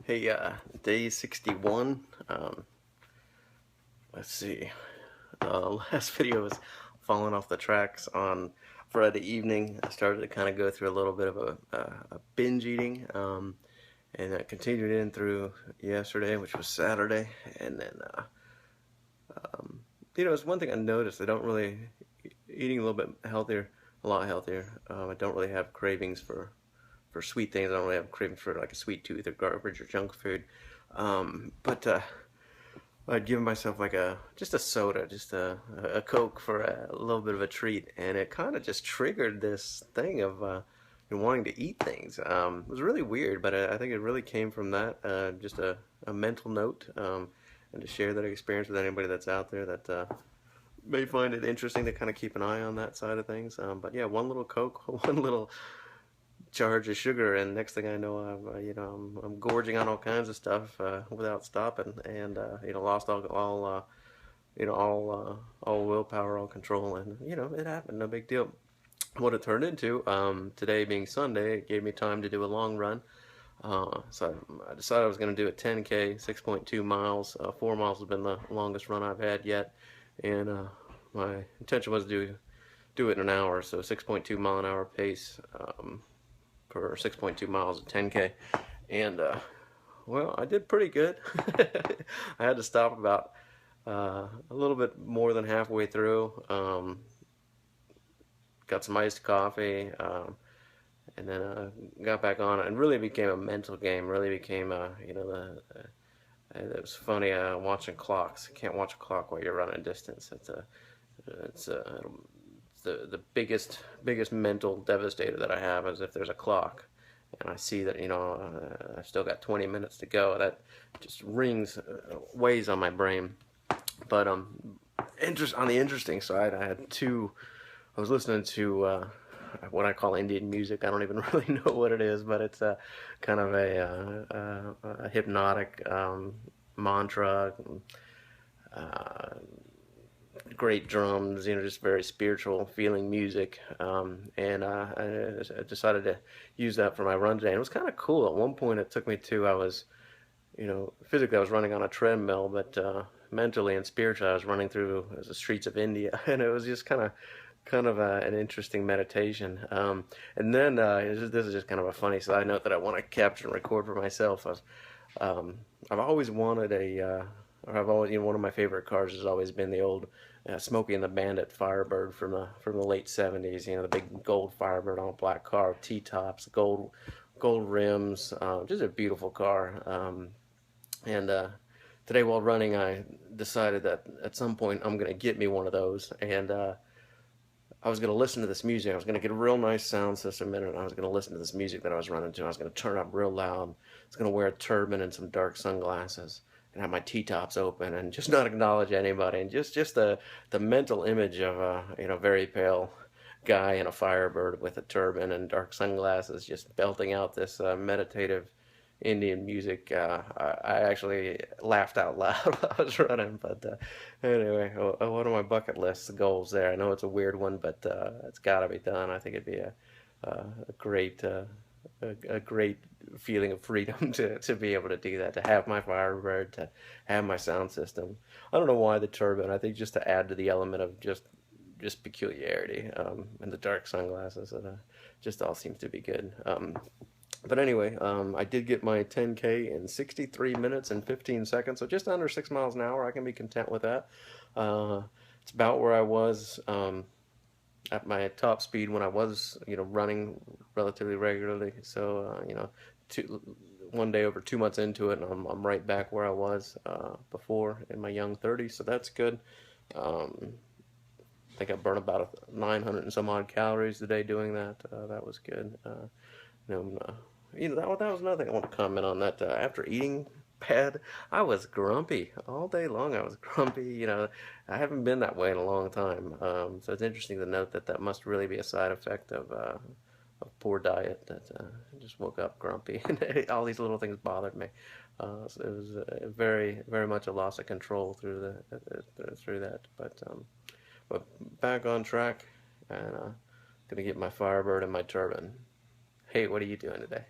Hey, day 61. Let's see. Last video was falling off the tracks on Friday evening. I started to kind of go through a little bit of a binge eating, and I continued in through yesterday, which was Saturday. And then, it's one thing I noticed. I don't really, eating a little bit healthier, a lot healthier. I don't really have cravings for sweet things. I don't really have cravings for like a sweet tooth or garbage or junk food. But I'd given myself like just a soda, just a Coke for a little bit of a treat, and it kind of just triggered this thing of wanting to eat things. It was really weird, but I think it really came from that, just a mental note, and to share that experience with anybody that's out there that may find it interesting to kind of keep an eye on that side of things. But yeah, one little Coke, one little charge of sugar, and next thing I know, I'm gorging on all kinds of stuff without stopping, and lost all willpower, all control, and it happened, no big deal. What it turned into, today being Sunday, it gave me time to do a long run. So I decided I was going to do a 10K, 6.2 miles. 4 miles has been the longest run I've had yet, and my intention was to do it in an hour, so 6.2 mile an hour pace. For 6.2 miles at 10K, and well, I did pretty good. I had to stop about a little bit more than halfway through. Got some iced coffee, and then got back on it, and really became a mental game. Really became it was funny watching clocks. You can't watch a clock while you're running distance. It's the biggest mental devastator that I have is if there's a clock and I see that I've still got 20 minutes to go. That just weighs on my brain. But on the interesting side, I was listening to what I call Indian music. I don't even really know what it is, but it's kind of a hypnotic mantra. Great drums, just very spiritual feeling music, and I decided to use that for my run today. And it was kind of cool. At one point, it took me to physically I was running on a treadmill, but mentally and spiritually I was running through the streets of India, and it was just kind of an interesting meditation. And then this is just kind of a funny side note that I want to capture and record for myself. I've always wanted or I've always, one of my favorite cars has always been the old Smokey and the Bandit Firebird from the late '70s. The big gold Firebird on a black car, T-tops, gold rims, just a beautiful car. And today while running, I decided that at some point I'm going to get me one of those, and I was going to listen to this music. I was going to get a real nice sound system in it, and I was going to listen to this music that I was running to. I was going to turn it up real loud. I was going to wear a turban and some dark sunglasses and have my T-tops open and just not acknowledge anybody, and just the mental image of a very pale guy in a Firebird with a turban and dark sunglasses just belting out this meditative Indian music. I actually laughed out loud while I was running, but anyway, one of my bucket list goals there. I know it's a weird one, but it's got to be done. I think it'd be a great a great feeling of freedom to be able to do that, to have my Firebird, to have my sound system. I don't know why the turban. I think just to add to the element of just peculiarity, and the dark sunglasses. Just all seems to be good. But anyway, I did get my 10K in 63 minutes and 15 seconds, so just under 6 miles an hour. I can be content with that. It's about where I was at my top speed when I was, running relatively regularly. So, one day over 2 months into it, and I'm right back where I was before in my young 30s. So that's good. I think I burned about 900 and some odd calories a day doing that. That was good. That was another thing I want to comment on. That after eating bad, I was grumpy all day long. I was grumpy. I haven't been that way in a long time. So it's interesting to note that must really be a side effect of poor diet. That I just woke up grumpy, and all these little things bothered me. So it was very, very much a loss of control through that. But back on track, and gonna get my Firebird and my turban. Hey, what are you doing today?